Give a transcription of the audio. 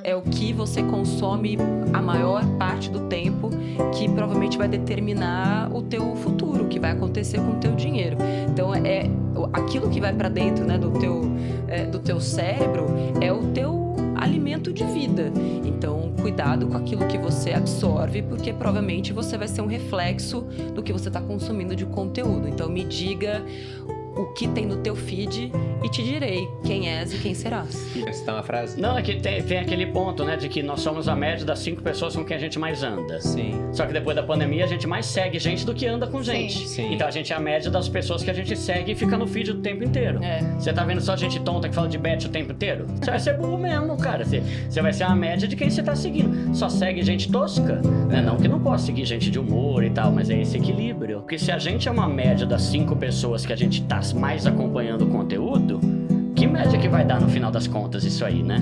é o que você consome a maior parte do tempo, que provavelmente vai determinar o teu futuro, o que vai acontecer com o teu dinheiro. Então, aquilo que vai para dentro, né, do teu cérebro é o teu alimento de vida. Então, cuidado com aquilo que você absorve, porque provavelmente você vai ser um reflexo do que você está consumindo de conteúdo. Então, me diga o que tem no teu feed e te direi quem és e quem serás. Você tá uma frase? Não, é que tem aquele ponto, né, de que nós somos a média das 5 pessoas com quem a gente mais anda. Sim. Só que depois da pandemia a gente mais segue gente do que anda com gente. Sim. Então a gente é a média das pessoas que a gente segue e fica no feed o tempo inteiro. Você tá vendo só gente tonta que fala de bet o tempo inteiro? Você vai ser burro mesmo, cara. Você vai ser a média de quem você tá seguindo. Só segue gente tosca, né? Não que não possa seguir gente de humor e tal, mas é esse equilíbrio. Porque se a gente é uma média das 5 pessoas que a gente tá mais acompanhando o conteúdo, que média que vai dar no final das contas isso aí, né?